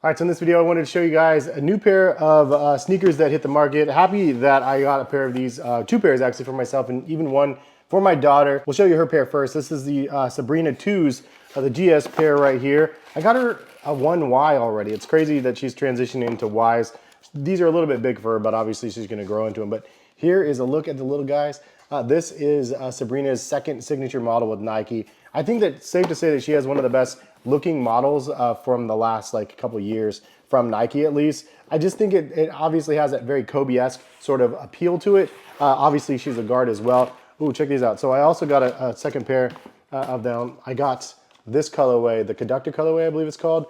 All right, so in this video, I wanted to show you guys a new pair of sneakers that hit the market. Happy that I got a pair of these, two pairs actually for myself and even one for my daughter. We'll show you her pair first. This is the Sabrina 2s, the GS pair right here. I got her a 1Y already. It's crazy that she's transitioning into Ys. These are a little bit big for her, but obviously she's gonna grow into them. But here is a look at the little guys. This is Sabrina's second signature model with Nike. I think that it's safe to say that she has one of the best looking models from the last couple years from Nike at least. I just think it obviously has that very Kobe-esque sort of appeal to it. Obviously she's a guard as well. Ooh, check these out. So I also got a second pair of them. I got this colorway, the Conductor colorway I believe it's called.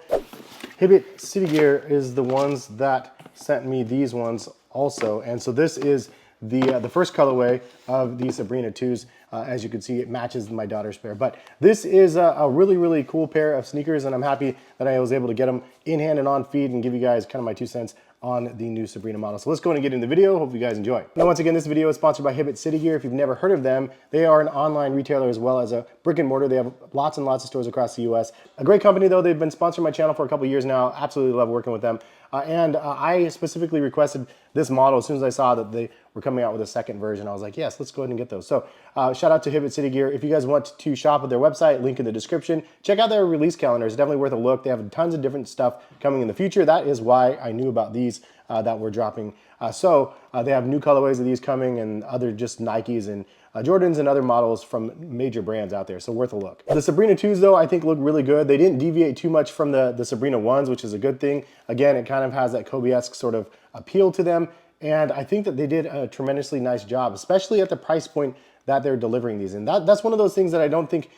Hibbett City Gear is the ones that sent me these ones also. And so this is the first colorway of the Sabrina 2s. As you can see, it matches my daughter's pair. But this is a really, really cool pair of sneakers, and I'm happy that I was able to get them in hand and on feet and give you guys kind of my 2 cents on the new Sabrina model. So let's go and get into the video. Hope you guys enjoy. Now, once again, this video is sponsored by Hibbett City Gear. If you've never heard of them, they are an online retailer as well as a brick and mortar. They have lots and lots of stores across the US. A great company though. They've been sponsoring my channel for a couple years now. Absolutely love working with them. I specifically requested this model as soon as I saw that they were coming out with a second version. I was like, yes, let's go ahead and get those. So shout out to Hibbett City Gear. If you guys want to shop at their website, link in the description. Check out their release calendar. It's definitely worth a look. They have tons of different stuff coming in the future. That is why I knew about these that were dropping. They have new colorways of these coming and other just Nikes and Jordans and other models from major brands out there, so worth a look. The Sabrina 2s though, I think look really good. They didn't deviate too much from the Sabrina 1s, which is a good thing. Again, it kind of has that Kobe-esque sort of appeal to them, and I think that they did a tremendously nice job, especially at the price point that they're delivering these. And that's one of those things that I don't think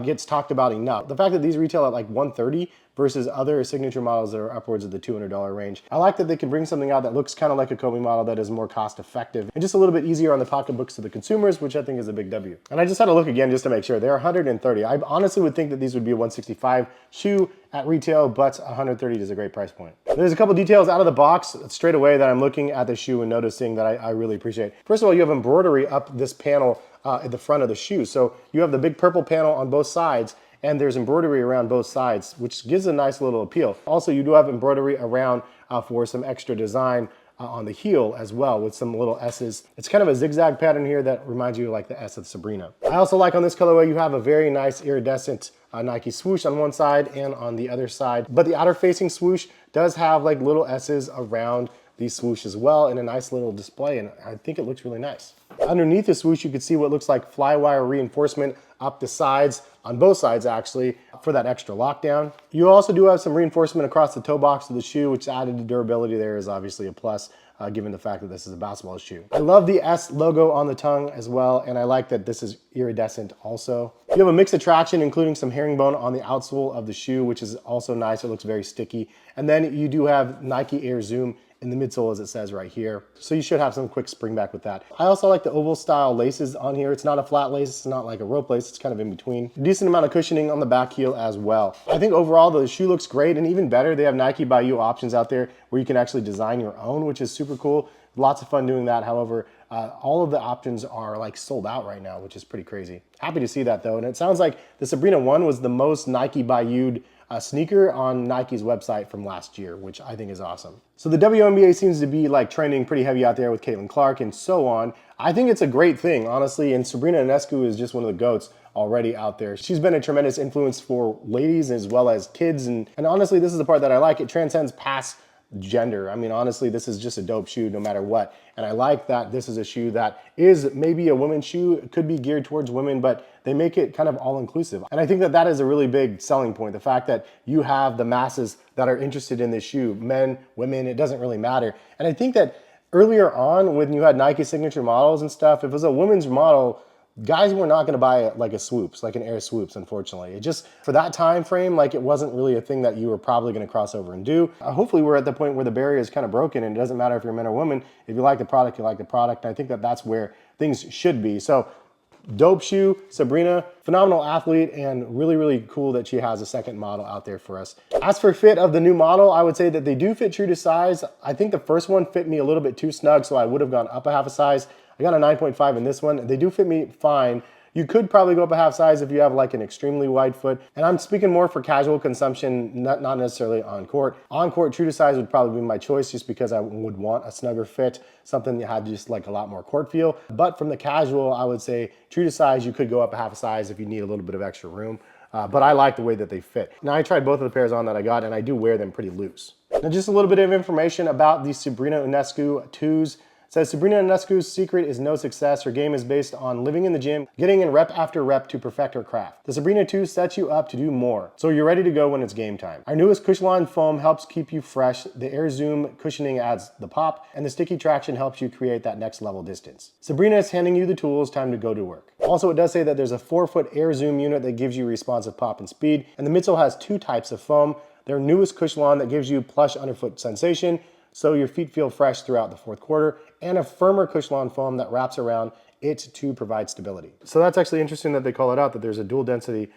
gets talked about enough. The fact that these retail at like $130 versus other signature models that are upwards of the $200 range. I like that they can bring something out that looks kind of like a Kobe model that is more cost effective and just a little bit easier on the pocketbooks to the consumers, which I think is a big W. And I just had to look again just to make sure. They're $130. I honestly would think that these would be a $165 shoe at retail, but $130 is a great price point. There's a couple details out of the box straight away that I'm looking at the shoe and noticing that I really appreciate. First of all, you have embroidery up this panel at the front of the shoe. So you have the big purple panel on both sides, and there's embroidery around both sides, which gives a nice little appeal. Also, you do have embroidery around for some extra design on the heel as well with some little S's. It's kind of a zigzag pattern here that reminds you of like the S of Sabrina. I also like on this colorway, you have a very nice iridescent Nike swoosh on one side and on the other side. But the outer facing swoosh does have like little S's around the swoosh as well in a nice little display, and I think it looks really nice. Underneath the swoosh, you can see what looks like flywire reinforcement up the sides, on both sides actually, for that extra lockdown. You also do have some reinforcement across the toe box of the shoe, which added to durability there is obviously a plus, given the fact that this is a basketball shoe. I love the S logo on the tongue as well, and I like that this is iridescent also. You have a mix of traction, including some herringbone on the outsole of the shoe, which is also nice. It looks very sticky. And then you do have Nike Air Zoom in the midsole, as it says right here. So you should have some quick spring back with that. I also like the oval style laces on here. It's not a flat lace, it's not like a rope lace, it's kind of in between. A decent amount of cushioning on the back heel as well. I think overall the shoe looks great, and even better, they have Nike by You options out there where you can actually design your own, which is super cool. Lots of fun doing that. However, all of the options are like sold out right now, which is pretty crazy. Happy to see that though. And it sounds like the Sabrina 1 was the most Nike by You sneaker on Nike's website from last year, which I think is awesome. So the WNBA seems to be like trending pretty heavy out there with Caitlin Clark and so on. I think it's a great thing, honestly, and Sabrina Ionescu is just one of the GOATs already out there. She's been a tremendous influence for ladies as well as kids, and honestly, this is the part that I like. It transcends past gender. I mean, honestly, this is just a dope shoe no matter what. And I like that this is a shoe that is maybe a women's shoe. It could be geared towards women, but they make it kind of all inclusive. And I think that that is a really big selling point. The fact that you have the masses that are interested in this shoe, men, women, it doesn't really matter. And I think that earlier on when you had Nike signature models and stuff, if it was a women's model, guys were not going to buy like a swoops, like an Air Swoops, unfortunately. It just, for that time frame, like it wasn't really a thing that you were probably going to cross over and do. Hopefully we're at the point where the barrier is kind of broken and it doesn't matter if you're a man or woman. If you like the product, you like the product. And I think that that's where things should be. So dope shoe, Sabrina, phenomenal athlete, and really, really cool that she has a second model out there for us. As for fit of the new model, I would say that they do fit true to size. I think the first one fit me a little bit too snug, so I would have gone up a half a size. I got a 9.5 in this one. They do fit me fine. You could probably go up a half size if you have like an extremely wide foot. And I'm speaking more for casual consumption, not necessarily on court. On court, true to size would probably be my choice just because I would want a snugger fit, something that had just like a lot more court feel. But from the casual, I would say true to size, you could go up a half a size if you need a little bit of extra room. But I like the way that they fit. Now I tried both of the pairs on that I got and I do wear them pretty loose. Now just a little bit of information about the Sabrina Ionescu 2s. It says Sabrina Ionescu's secret is no success. Her game is based on living in the gym, getting in rep after rep to perfect her craft. The Sabrina 2 sets you up to do more, so you're ready to go when it's game time. Our newest Cushion foam helps keep you fresh. The Air Zoom cushioning adds the pop, and the sticky traction helps you create that next level distance. Sabrina is handing you the tools, time to go to work. Also, it does say that there's a 4-foot Air Zoom unit that gives you responsive pop and speed, and the midsole has 2 types of foam. Their newest Cushion that gives you plush underfoot sensation, so your feet feel fresh throughout the fourth quarter, and a firmer Cushion foam that wraps around it to provide stability. So that's actually interesting that they call it out, that there's a dual density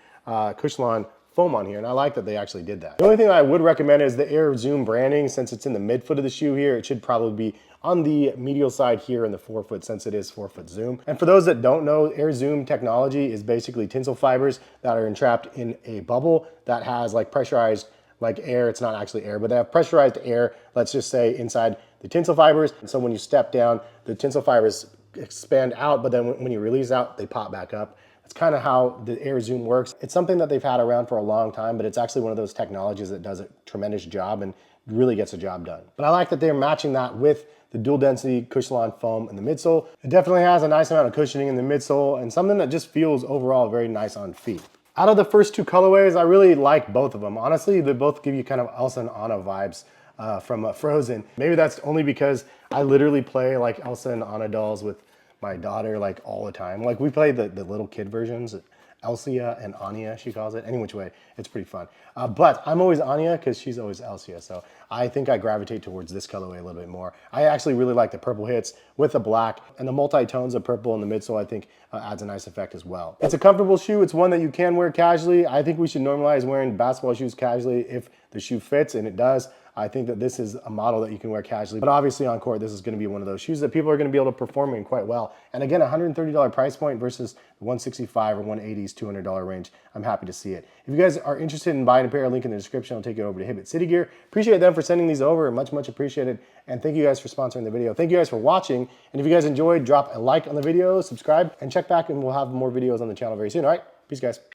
Cushion foam on here, and I like that they actually did that. The only thing I would recommend is the Air Zoom branding. Since it's in the midfoot of the shoe here, it should probably be on the medial side here in the forefoot, since it is 4-foot zoom. And for those that don't know, Air Zoom technology is basically tinsel fibers that are entrapped in a bubble that has like pressurized like air. It's not actually air, but they have pressurized air, let's just say, inside the tinsel fibers. And so when you step down, the tinsel fibers expand out, but then when you release out, they pop back up. That's kind of how the Air Zoom works. It's something that they've had around for a long time, but it's actually one of those technologies that does a tremendous job and really gets the job done. But I like that they're matching that with the dual density Cushion foam in the midsole. It definitely has a nice amount of cushioning in the midsole and something that just feels overall very nice on feet. Out of the first 2 colorways, I really like both of them. Honestly, they both give you kind of Elsa and Anna vibes from Frozen. Maybe that's only because I literally play like Elsa and Anna dolls with my daughter like all the time. Like we play the little kid versions, Elsia and Anya, she calls it. Any which way, it's pretty fun. But I'm always Anya because she's always Elsia. So I think I gravitate towards this colorway a little bit more. I actually really like the purple hits with the black, and the multi-tones of purple in the midsole I think adds a nice effect as well. It's a comfortable shoe. It's one that you can wear casually. I think we should normalize wearing basketball shoes casually if the shoe fits, and it does. I think that this is a model that you can wear casually, but obviously on court, this is gonna be one of those shoes that people are gonna be able to perform in quite well. And again, $130 price point versus the $165 or $180's $200 range. I'm happy to see it. If you guys are interested in buying a pair, link in the description. I'll take you over to Hibbett City Gear. Appreciate them for sending these over, much appreciated. And thank you guys for sponsoring the video. Thank you guys for watching. And if you guys enjoyed, drop a like on the video, subscribe, and check back and we'll have more videos on the channel very soon. All right, peace guys.